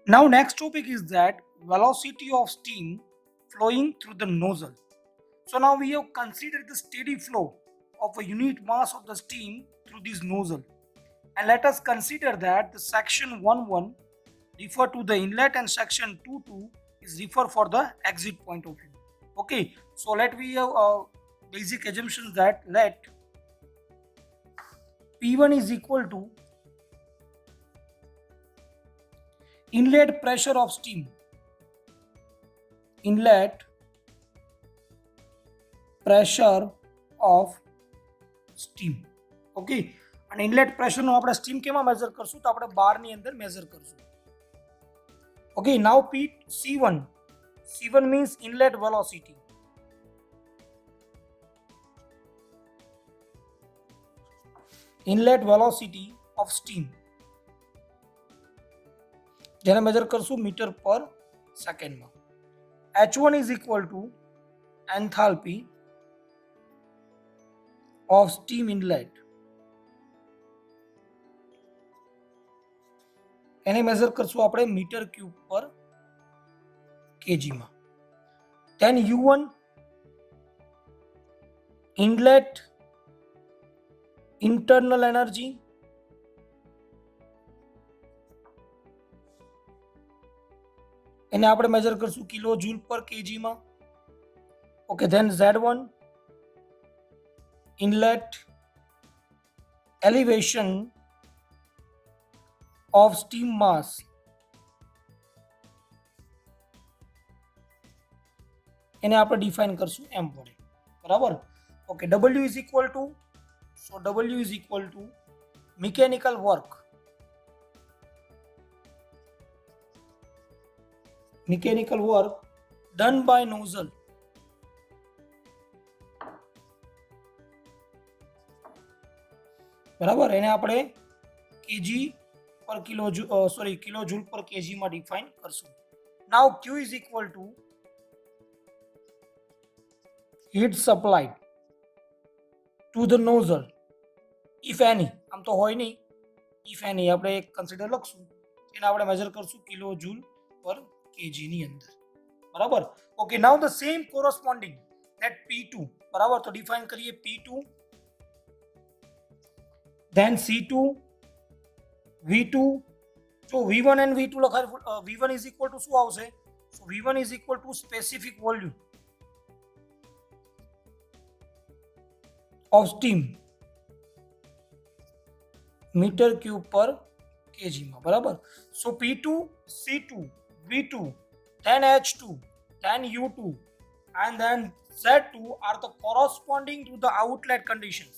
Now next topic is that velocity of steam flowing through the nozzle. So now we have considered the steady flow of a unit mass of the steam through this nozzle. And let us consider that the section 1.1 refer to the inlet and section 2.2 is refer for the exit point of view. Okay, so let we have basic assumptions that let P1 is equal to inlet pressure of steam. Inlet pressure of steam. Okay અને inlet પ્રેશરનો આપણે steam કેમાં measure કરશું તો આપણે બારની અંદર measure કરશું. Okay now P C1 means inlet velocity. Inlet velocity of steam જેને મેઝર કરશું મીટર પર સેકન્ડમાં. H1 is equal to enthalpy of steam inlet. એને મેઝર કરશું આપણે મીટર ક્યુબ પર કેજીમાં. Then U1 inlet internal energy એને આપણે મેઝર કરશું કિલો જૂલ પર કેજીમાં. Okay then Z1 inlet elevation of steam mass એને આપણે ડિફાઇન કરશું એમ વડે. બરાબર. Okay W is equal to mechanical work done by nozzle બરાબર. એને આપણે કેજી પર કિલો જૂલ પર કેજી માં ડિફાઇન કરશું. નાઉ Q is equal to heat supplied to the nozzle if any. આમ તો હોય નહીં, if any આપણે એક કન્સિડર લખશું, એને આપણે મેઝર કરશું કિલો જૂલ પર કેજી ની અંદર. બરાબર. Okay now the same corresponding that P2. બરાબર. તો ડિફાઇન કરીએ P2, then C2, V2. So V1 and V2 લખાય. V1 is equal to શું આવશે? So V1 is equal to specific volume of steam metre cube પર કેજીમાં. બરાબર. So P2, C2, V2, then H2, then U2 and then Z2 are the corresponding to the outlet conditions.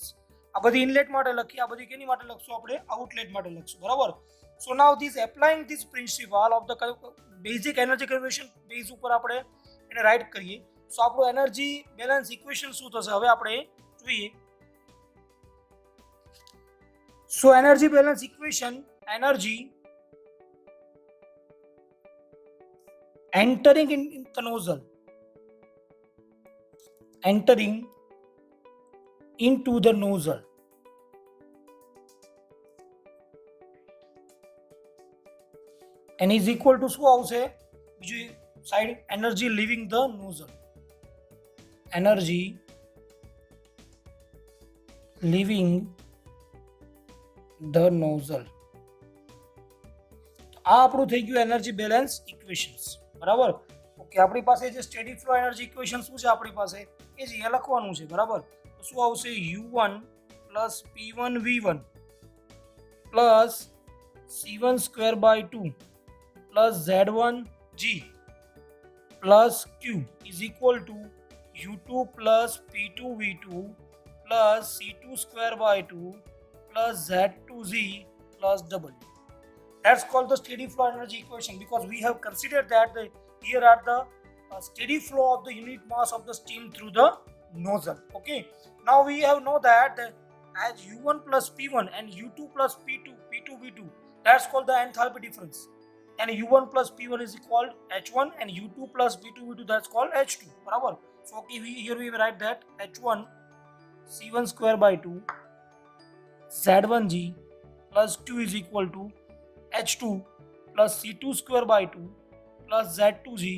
આ બધી inlet માટે લખી, આ બધી કેની માટે લખશું આપણે? આઉટલેટ માટે લખશું. બરાબર. So now this applying this principle of the basic energy conservation base ઉપર આપણે એને રાઇટ કરીએ. સો આપણું એનર્જી બેલેન્સ ઇક્વેશન શું થશે હવે આપણે જોઈએ. So energy balance equation, energy entering in the nozzle, entering into the nozzle and is equal to શું આવશે? બીજી side energy leaving the nozzle, energy leaving the nozzle. આ આપણું થઈ ગયું એનર્જી બેલેન્સ ઇક્વેશન્સ. બરાબર. ઓકે આપણી પાસે જે સ્ટેડી ફ્લો એનર્જી ઇક્વેશન શું છે આપણી પાસે એ જ અહીંયા લખવાનું છે. બરાબર. તો શું આવશે? U1 plus P1 V1 plus C1 square by 2 plus Z1 G plus Q is equal to U2 plus P2 V2 plus C2 square by 2 plus Z2Z plus W. That's called the steady flow energy equation because we have considered that here are the steady flow of the unit mass of the steam through the nozzle. Okay. Now we have know that as U1 plus P1 and U2 plus P2 V2, that's called the enthalpy difference. And U1 plus P1 is called H1 and U2 plus P2 V2 that's called H2. Barabar. So okay, here we write that H1 C1 square by 2 Z1G plus 2 is equal to H2 plus C2 square by 2 plus Z2G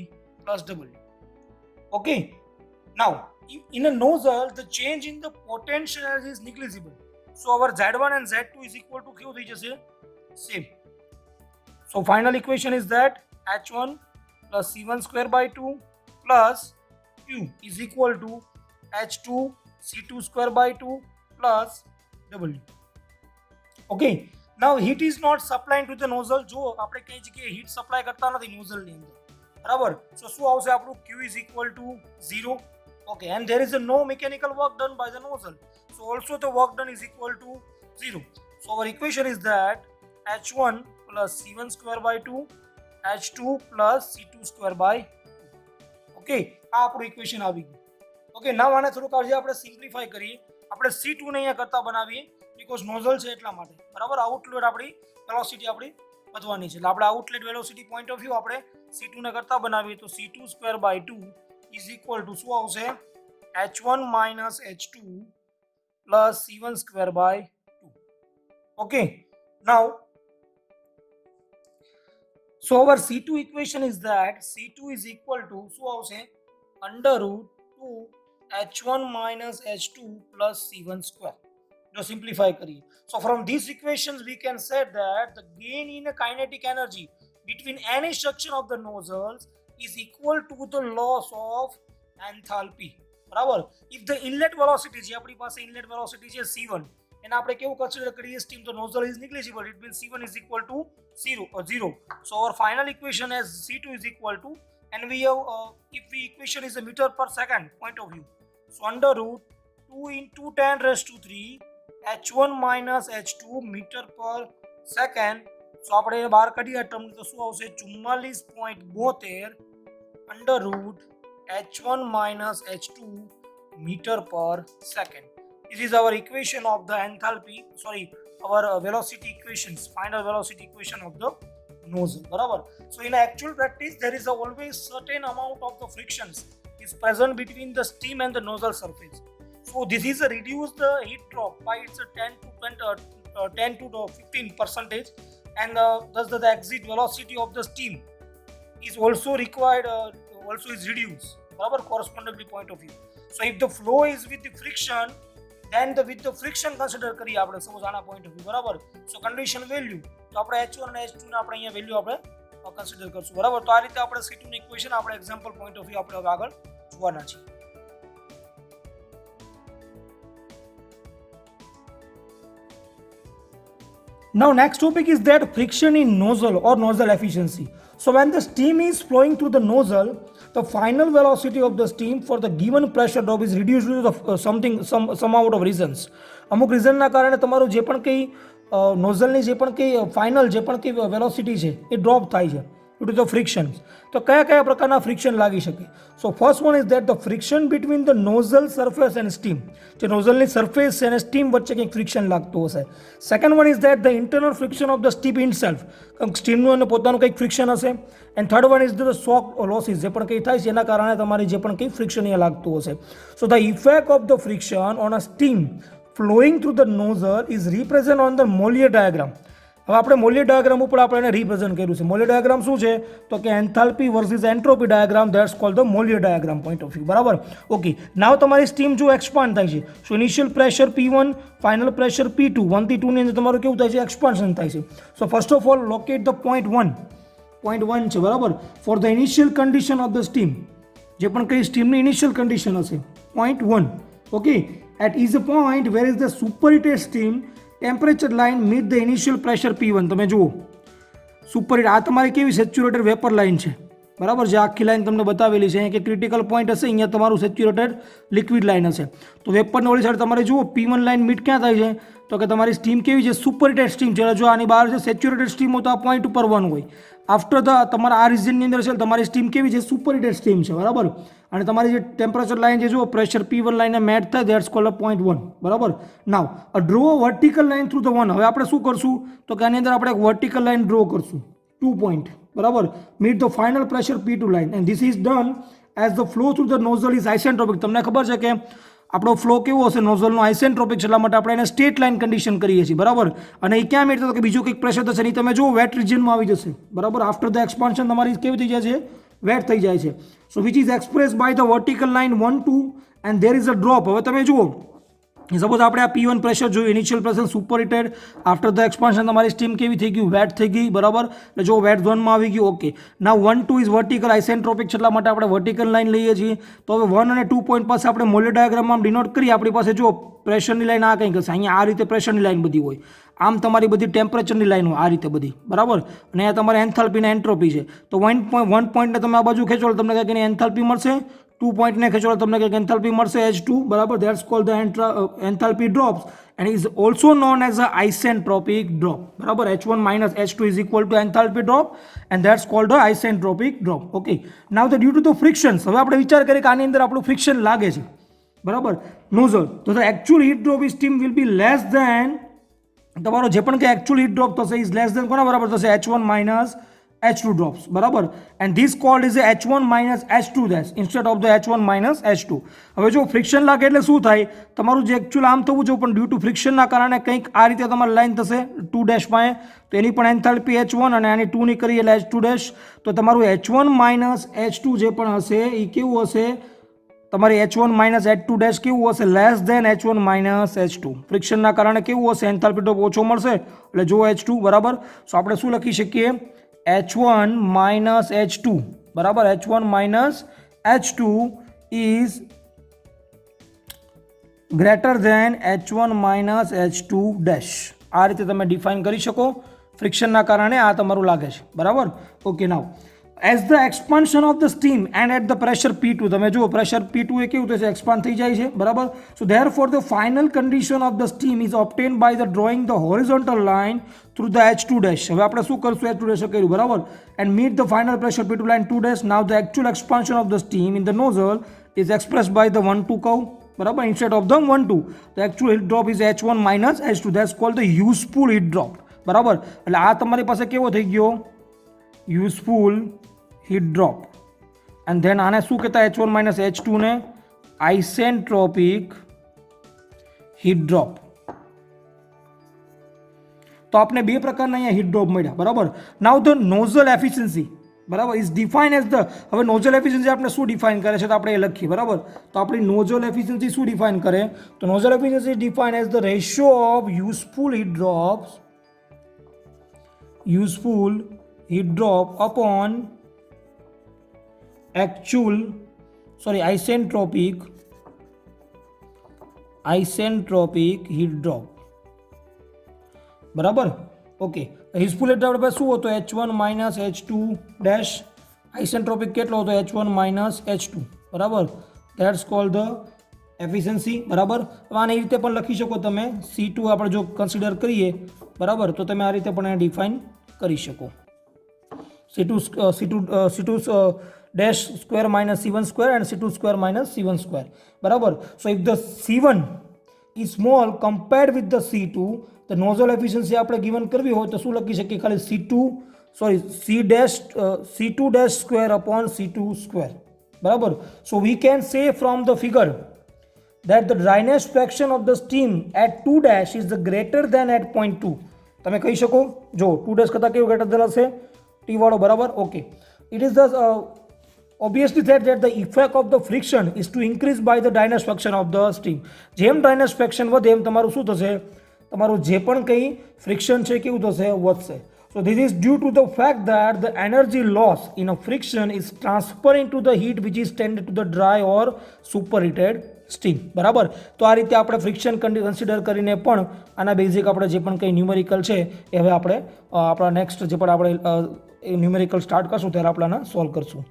plus W. Okay. Now, in a nozzle, the change in the potential energy is negligible. So our Z1 and Z2 is equal to Q થઈ જશે same. So final equation is that H1 plus C1 square by 2 plus Q is equal to H2 C2 square by 2 plus W. Okay. Now heat is not supplying to the nozzle. જો આપણે કઈ જગ્યાએ heat supply કરતા નથી nozzle ની અંદર, બરાબર? So શું આવશે આપણું Q is equal to 0. Okay, and there is no mechanical work done by the nozzle. So also the work done is equal to 0. So our equation is that H1 plus C1 square by 2 H2 plus C2 square by 2. Okay, આ આપણું equation આવી ગયું. Okay, now આને થોડુંક આજે આપણે simplify કરીએ. આપણે C2 ને અહીંયા કરતા બનાવીએ બીકોઝ નોઝલ છે એટલા માટે, બરાબર? આઉટલેટ આપણી વેલોસિટી આપણી વધવાની છે એટલે આપણે outlet velocity point of view આપણે C2 ને કરતા બનાવીએ તો C2 square by 2 is equal to શું આવશે? H1 minus H2 plus C1 square by 2. Okay, now so our C2 equation is that C2 is equal to શું આવશે? Under root 2 H1 minus H2 plus C1 square. Now simplify kariye. So from these equations we can say that the gain in a kinetic energy between any section of the nozzles is equal to the loss of enthalpy. બરાબર? If the inlet velocity જે આપણી પાસે inlet velocity છે C1 એને આપણે કેવું consider કરીએ steam તો nozzle is negligible, it means C1 is equal to 0. So our final equation as C2 is equal to, and we have if the equation is a meter per second point of view, so under root 2 into 10 raised to 3 H1 minus H2 meter per second. So આપણે બહાર કાઢીએ આ term તો શું આવશે? 44.72 under root H1 minus H2 meter per second. This is our equation of the enthalpy, our velocity equations, final velocity equation of the nozzle, બરાબર? So in actual practice there is always certain amount of the frictions is present between the steam and the nozzle surface. So this is a reduce the heat drop by its 10 to 15%, and thus the exit velocity of the steam is also required, also is reduced, barabar, correspondingly point of view. So if the flow is with the friction, then with the friction consider કરીએ આપણે suppose આના point of view, બરાબર? So condition value તો આપણે H1 અને H2 ને આપણે અહીંયા વેલ્યુ આપણે કન્સિડર કરશું, બરાબર? તો આ રીતે આપણે C2 ની ઇક્વેશન આપણે એક્ઝામ્પલ પોઈન્ટ ઓફ વ્યૂ આપણે હવે આગળ જોવાના છીએ. Now next topic is that friction in nozzle or nozzle efficiency. So when the steam is flowing through the nozzle, the final velocity of the steam for the given pressure drop is reduced due to the some amount of reasons. અમુક રીઝનના કારણે તમારું જે પણ કંઈ નોઝલની જે પણ કંઈ final જે પણ કંઈ વેલોસિટી છે એ ડ્રોપ થાય છે due to the frictions. તો કયા કયા પ્રકારના ફ્રિક્શન લાગી શકે? So first one is that the friction between the nozzle surface and steam. જે નોઝલની સરફેસ છે અને સ્ટીમ વચ્ચે કંઈક ફ્રિક્શન લાગતું હશે. Second one is that the internal friction of the steam in self. સ્ટીમનું અને પોતાનું કંઈક ફ્રિક્શન હશે. And third one is the shock losses, જે પણ કંઈ થાય છે એના કારણે તમારી જે પણ કંઈ ફ્રિક્શન અહીંયા લાગતું હશે. So the effect of the friction on a steam flowing through the nozzle is represented on the Mollier diagram. હવે આપણે મોલિયર ડાયાગ્રામ ઉપર આપણે એને રિપ્રેઝન્ટ કર્યું છે. મોલિયર ડાયાગ્રામ શું છે? તો કે enthalpy versus entropy diagram, that's called the Mollier diagram point of view, બરાબર? ઓકે, નાવ તમારી સ્ટીમ જો એક્સપાન્ડ થાય છે, so initial pressure P1, final pressure P2, 1 થી 2 ની અંદર તમારું કેવું થાય છે? એક્સપાન્શન થાય છે. So first of all locate the point 1 છે, બરાબર? For the initial condition of the steam, જે પણ કંઈ સ્ટીમની ઇનિશિયલ કન્ડિશન હશે, point 1. Okay, at is a point where is the superheated steam temperature line meet the initial pressure P1. તમે જુઓ superhit, આ તમારી કેવી સેચ્યુરેટેડ વેપર લાઇન છે, બરાબર? જે આખી લાઇન તમને બતાવેલી છે અહીંયા કે ક્રિટિકલ પોઈન્ટ હશે, અહીંયા તમારું સેચ્યુરેટેડ લિક્વિડ લાઇન હશે. તો વેપરની ઓલી સાઈડ તમારે જુઓ P1 લાઇન મીટ ક્યાં થાય છે? તો કે તમારી સ્ટીમ કેવી છે? સુપરહીટેડ સ્ટીમ છે. જો આની બહાર છે સેચ્યુરેટેડ સ્ટીમ હોય તો આ પોઈન્ટ ઉપર 1 હોય. આફ્ટર ધ તમારા આ રિજનની અંદર છે તમારી સ્ટીમ કેવી છે? સુપરહીટેડ સ્ટીમ છે, બરાબર? અને તમારી જે ટેમ્પરેચર લાઇન જે જુઓ પ્રેશર P1 લાઇનને મેચ થાય, ધેટ્સ કોલ્ડ અ પોઈન્ટ 1, બરાબર? Now a draw vertical line through the 1. હવે આપણે શું કરશું? તો કે આની અંદર આપણે એક વર્ટિકલ લાઇન ડ્રો કરશું, 2 પોઈન્ટ, બરાબર? Meet the final pressure P2 line, and this is done as the flow through the nozzle is isentropic. તમને ખબર છે કે આપણો ફ્લો કેવો હશે, નોઝલનો આઇસેન્ટ્રોપિક છે, એટલા માટે આપણે એને સ્ટેટ લાઇન કન્ડિશન કરીએ છીએ, બરાબર. અને એ ક્યાં મેળવતો કે બીજું કંઈક પ્રેશર થશે નહીં, તમે જુઓ વેટ રિજિયનમાં આવી જશે, બરાબર. આફ્ટર ધ એક્સપાન્શન તમારી કેવી થઈ જાય છે, વેટ થઈ જાય છે. So which is express by the vertical line 1 2 and there is a drop. હવે તમે જુઓ સપોઝ આપણે આ P1 પ્રેશર જોયું, initial pressure superheated, after the expansion તમારી સ્ટીમ કેવી થઈ ગયું, વેટ થઈ ગઈ, બરાબર. એટલે જો વેટ ઝોનમાં આવી ગયું, okay. Now 1 2 is vertical isentropic છે, એટલા માટે આપણે વર્ટિકલ લાઇન લઈએ છીએ. તો હવે 1 અને 2 પોઈન્ટ પાસે આપણે મોલેર ડાયાગ્રામમાં ડિનોટ કરીએ, આપણી પાસે જો પ્રેશરની લાઇન આ કંઈક હશે, અહીંયા આ રીતે પ્રેશરની લાઇન બધી હોય, આમ તમારી બધી ટેમ્પરેચરની લાઇન હોય આ રીતે બધી, બરાબર. અને અહીંયા તમારે એન્થાલ્પી અને એન્ટ્રોપી છે. તો 1 પોઈન્ટને તમે આ બાજુ ખેંચો તમને કંઈક એની એન્થાલ્પી મળશે, 2 પોઈન્ટને ખેંચો તમને કંઈક એન્થાલ્પી મળશે H2, બરાબર. That's called the enthalpy drops and is also known as a isentropic drop, બરાબર. H1 minus H2 is equal to enthalpy drop and that's called the isentropic drop. Okay, now the due to the frictions, હવે આપણે વિચાર કરીએ કે આની અંદર આપણું friction લાગે છે, બરાબર, નોઝલ. તો the actual heat drop is steam will be less than, તમારો જે પણ કે actual heat drop થશે is less than કોના બરાબર થશે, H1 minus H2 drops, બરાબર. and this called is H1 minus H2 dash instead of the H1 minus H2. હવે જો ફ્રિક્શન લાગે એટલે શું થાય, તમારું જે એકચ્યુઅલ આમ થવું જોઈએ પણ ડ્યુ ટુ ફ્રિક્શનના કારણે કંઈક આ રીતે તમારી લાઈન થશે 2 ડેશમાં, તો એની પણ એન્થાલ્પી H1 અને આની 2 ની કરીએ એટલે H2 ડેશ. તો તમારું H1 minus H2 જે પણ હશે એ કેવું હશે, તમારી H1 minus H2 ડેશ કેવું હશે, less than H1 minus H2. ફ્રિક્શનના કારણે કેવું હશે, એન્થાલ્પી ડ્રોપ ઓછો મળશે, એટલે જો H2, બરાબર. સો આપણે શું લખી શકીએ, H1 minus H2, બરાબર. H1 minus H2 is greater than H1 minus H2 dash. આ રીતે તમે ડિફાઇન કરી શકો, ફ્રિક્શનના કારણે આ તમારું લાગે છે, બરાબર. Okay, now as the expansion of the steam and at the pressure P2, તમે જુઓ પ્રેશર P2 એ કેવું થશે, એક્સપાન્ડ થઈ જાય છે, બરાબર. so therefore the final condition of the steam is obtained by the drawing the horizontal line through the H2 dash. હવે આપણે શું કરશું, H2 dash કર્યું, બરાબર. and meet the final pressure P2 line 2 dash. now the actual expansion of the steam in the nozzle is expressed by the 1 2 curve, બરાબર, instead of the 1 2. the actual heat drop is H1 minus H2, that's called the useful heat drop, બરાબર. એટલે આ તમારી પાસે કેવો થઈ ગયો, useful heat drop. and then આને શું કહેતા, H1 minus H2 ને isentropic heat drop. તો આપણે બે પ્રકારના અહીંયા હીટ ડ્રોપ મળ્યા, બરાબર. નાઉ ધ નોઝલ એફિશિયન્સી, બરાબર, ઇઝ ડિફાઇન એઝ ધ, હવે નોઝલ એફિશિયન્સી આપણે શું ડિફાઇન કરે છે તો આપણે એ લખીએ, બરાબર. તો આપણી નોઝલ એફિશિયન્સી શું ડિફાઇન કરે, તો nozzle efficiency define as the ratio of useful heat drop upon isentropic heat drop, બરાબર. ઓકે, યુઝફુલ હીટ ડ્રોપ આપણે શું હતો, H1 minus H2 dash, isentropic કેટલો હતો, H1 minus H2, બરાબર. ધેટ્સ કોલ્ડ ધ એફિશિયન્સી, બરાબર. આને રીતે પણ લખી શકો તમે, C2 આપણે જો કન્સિડર કરીએ, બરાબર, તો તમે આ રીતે પણ એને ડિફાઇન કરી શકો, C2 dash square minus C1 square and C2 square minus C1 square, બરાબર. so if the C1 is small compared with the C2, the nozzle efficiency આપણે given કરવી હોય તો શું લખી શકીએ, ખાલી C2 dash square upon C2 square, બરાબર. so we can say from the figure that the dryness fraction of the steam at 2 dash is the greater than at point 2. તમે કહી શકો, જો 2 dash કરતાં કેવું greater than હશે, T વાળો, બરાબર. Okay, it is the obviously said that the effect of the friction is to increase by the dryness fraction of the steam. જેમ dryness fraction વધે એમ તમારું શું થશે, તમારું જે પણ કંઈ ફ્રિક્શન છે કેવું થશે, વધશે. so this is due to the fact that the energy loss in a friction is transferring to the heat which is tended to the dry or superheated steam, બરાબર. તો આ રીતે આપણે ફ્રિક્શન કન્સિડર કરીને પણ આના બેઝિક આપણે જે પણ કંઈ ન્યુમેરિકલ છે એ હવે આપણે આપણા નેક્સ્ટ જે પણ આપણે ન્યુમેરિકલ સ્ટાર્ટ કરશું ત્યારે આપણે આના સોલ્વ કરશું.